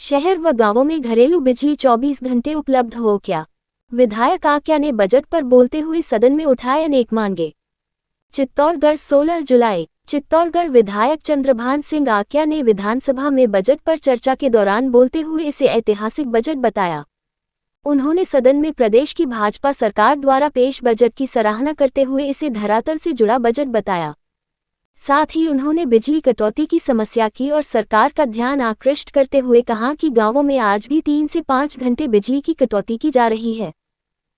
शहर व गांवों में घरेलू बिजली 24 घंटे उपलब्ध हो क्या? विधायक आक्या ने बजट पर बोलते हुए सदन में उठाए अनेक मांगे। चित्तौड़गढ़ 16 जुलाई। चित्तौड़गढ़ विधायक चंद्रभान सिंह आक्या ने विधानसभा में बजट पर चर्चा के दौरान बोलते हुए इसे ऐतिहासिक बजट बताया। उन्होंने सदन में प्रदेश की भाजपा सरकार द्वारा पेश बजट की सराहना करते हुए इसे धरातल से जुड़ा बजट बताया। साथ ही उन्होंने बिजली कटौती की समस्या की और सरकार का ध्यान आकृष्ट करते हुए कहा कि गांवों में आज भी 3 से 5 घंटे बिजली की कटौती की जा रही है।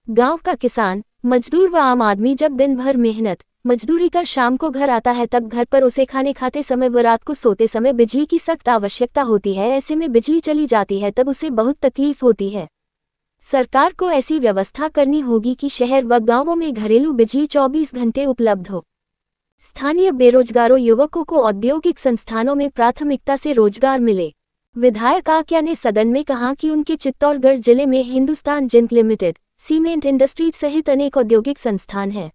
गांव का किसान, मजदूर व आम आदमी जब दिन भर मेहनत मजदूरी कर शाम को घर आता है तब घर पर उसे खाने खाते समय व रात को सोते समय बिजली की सख्त आवश्यकता होती है। ऐसे में बिजली चली जाती है तब उसे बहुत तकलीफ होती है। सरकार को ऐसी व्यवस्था करनी होगी कि शहर व गांवों में घरेलू बिजली 24 घंटे उपलब्ध हो। स्थानीय बेरोजगारों युवकों को औद्योगिक संस्थानों में प्राथमिकता से रोजगार मिले। विधायक आक्या ने सदन में कहा कि उनके चित्तौड़गढ़ जिले में Hindustan zinc limited, cement industries सहित अनेक औद्योगिक संस्थान हैं।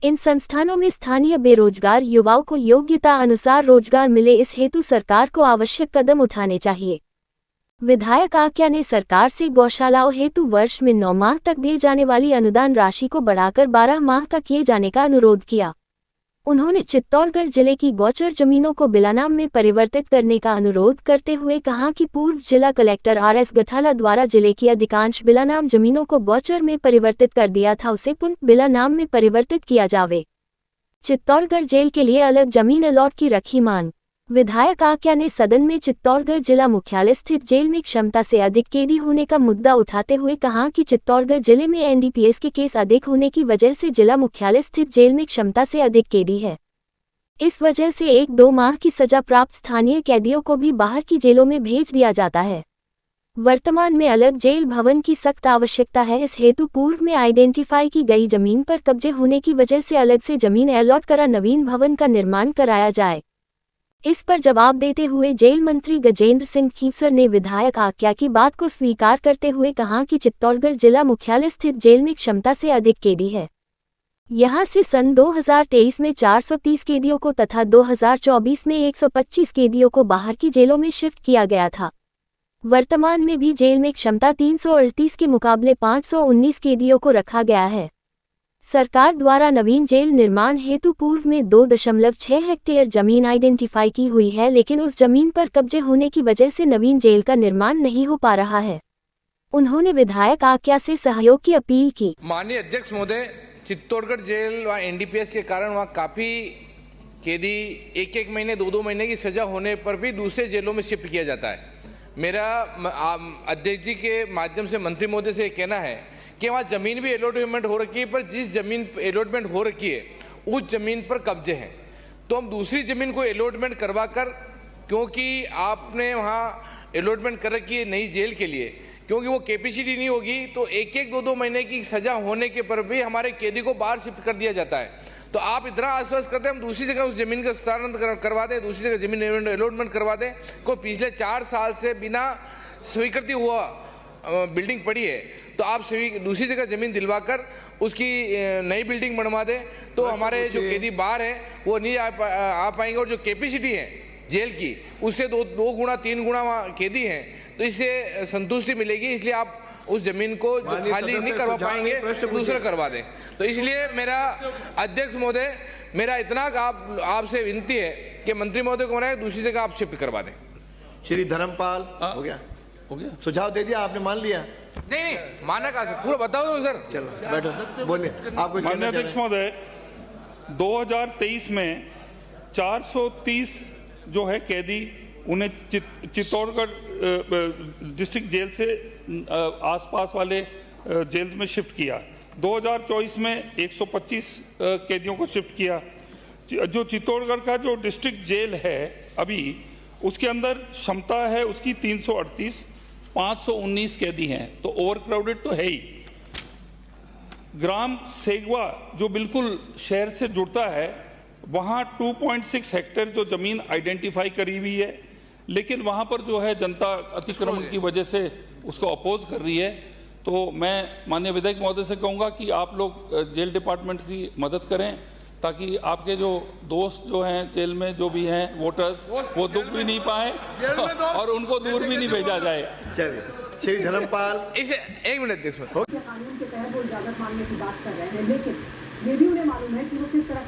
इन संस्थानों में स्थानीय बेरोजगार युवाओं को योग्यता अनुसार रोजगार मिले, इस हेतु सरकार को आवश्यक कदम उठाने चाहिए। विधायक आक्या ने सरकार से गौशालाओं हेतु वर्ष में 9 माह तक दी जाने वाली अनुदान राशि को बढ़ाकर 12 माह का किए जाने का अनुरोध किया। उन्होंने चित्तौड़गढ़ जिले की गौचर जमीनों को बिलानाम में परिवर्तित करने का अनुरोध करते हुए कहा कि पूर्व जिला कलेक्टर RS गठाला द्वारा जिले की अधिकांश बिलानाम जमीनों को गौचर में परिवर्तित कर दिया था, उसे पुनः बिलानाम में परिवर्तित किया जावे। चित्तौड़गढ़ जेल के लिए अलग जमीन अलॉट की रखी मांग। विधायक आक्या ने सदन में चित्तौड़गढ़ जिला मुख्यालय स्थित जेल में क्षमता से अधिक कैदी होने का मुद्दा उठाते हुए कहा कि चित्तौड़गढ़ जिले में NDPS के केस अधिक होने की वजह से जिला मुख्यालय स्थित जेल में क्षमता से अधिक कैदी है। इस वजह से 1-2 माह की सजा प्राप्त स्थानीय कैदियों को भी बाहर की जेलों में भेज दिया जाता है। वर्तमान में अलग जेल भवन की सख्त आवश्यकता है। इस हेतु पूर्व में आइडेंटिफाई की गई जमीन पर कब्जे होने की वजह से अलग से जमीन अलॉट करा नवीन भवन का निर्माण कराया जाए। इस पर जवाब देते हुए जेल मंत्री गजेंद्र सिंह खीसर ने विधायक आक्या की बात को स्वीकार करते हुए कहा कि चित्तौड़गढ़ जिला मुख्यालय स्थित जेल में क्षमता से अधिक कैदी है। यहां से सन 2023 में 430 कैदियों को तथा 2024 में 125 कैदियों को बाहर की जेलों में शिफ्ट किया गया था। वर्तमान में भी जेल में क्षमता 338 के मुकाबले 519 कैदियों को रखा गया है। सरकार द्वारा नवीन जेल निर्माण हेतु पूर्व में 2.6 हेक्टेयर जमीन आइडेंटिफाई की हुई है, लेकिन उस जमीन पर कब्जे होने की वजह से नवीन जेल का निर्माण नहीं हो पा रहा है। उन्होंने विधायक आक्या से सहयोग की अपील की। माननीय अध्यक्ष महोदय, चित्तौड़गढ़ जेल व NDPS के कारण वहाँ काफी कैदी 1-1 महीने 2-2 महीने की सजा होने पर भी दूसरे जेलों में शिफ्ट किया जाता है। मेरा अध्यक्ष जी के माध्यम से मंत्री महोदय से कहना है कि वहाँ जमीन भी अलॉटमेंट हो रखी है, पर जिस जमीन अलॉटमेंट हो रखी है उस जमीन पर कब्जे हैं, तो हम दूसरी जमीन को अलॉटमेंट करवा कर, क्योंकि आपने वहाँ अलॉटमेंट कर रखी है नई जेल के लिए, क्योंकि वो कैपेसिटी नहीं होगी तो 1-1, 2-2 महीने की सजा होने के पर भी हमारे कैदी को बाहर शिफ्ट कर दिया जाता है। तो आप इतना आश्वस्त करते हैं हम दूसरी जगह उस जमीन का स्थानांतरण करवा दें, दूसरी जगह जमीन अलॉटमेंट करवा दें। कोई पिछले 4 साल से बिना स्वीकृति हुआ बिल्डिंग पड़ी है तो आप दूसरी जगह जमीन दिलवाकर उसकी नई बिल्डिंग बनवा दें, तो हमारे जो कैदी बाहर है वो नहीं आ पाएंगे। और जो कैपेसिटी है जेल की उससे 2 गुना 3 गुना कैदी हैं, तो इससे संतुष्टि मिलेगी। इसलिए आप उस जमीन को खाली नहीं करवा पाएंगे, दूसरा करवा दें। तो इसलिए मेरा अध्यक्ष महोदय, मेरा इतना आपसे विनती है कि मंत्री महोदय को मना दूसरी जगह आप शिफ्ट करवा दें। श्री धर्मपाल, हो गया सुझाव दे दिया आपने, मान लिया? नहीं माना कहा पूरा बताओ तो सर। चलो बैठो, बोलिए आप कुछ। माननीय अध्यक्ष महोदय, 2023 में 430 जो है कैदी उन्हें चित्तौड़गढ़ डिस्ट्रिक्ट जेल से आसपास वाले जेल्स में शिफ्ट किया। 2024 में 125 कैदियों को शिफ्ट किया। जो चित्तौड़गढ़ का जो डिस्ट्रिक्ट जेल है अभी, उसके अंदर क्षमता है उसकी 338, 519 कैदी हैं, तो ओवरक्राउडेड तो है ही। ग्राम सेगवा जो बिल्कुल शहर से जुड़ता है, वहाँ 2.6 हेक्टेयर जो जमीन आइडेंटिफाई करी हुई है, लेकिन वहाँ पर जो है जनता अतिक्रमण की वजह से उसको अपोज कर रही है। तो मैं माननीय विधायक महोदय से कहूँगा कि आप लोग जेल डिपार्टमेंट की मदद करें ताकि आपके जो दोस्त जो हैं जेल में जो भी हैं वोटर्स वो दुख भी नहीं पाए और उनको दूर भी नहीं भेजा जाए। चलिए श्री धर्मपाल इसे एक मिनट देखो। कानून के तहत वो इजाजत मांगने की बात कर रहे हैं, लेकिन ये भी उन्हें मालूम है कि वो किस तरह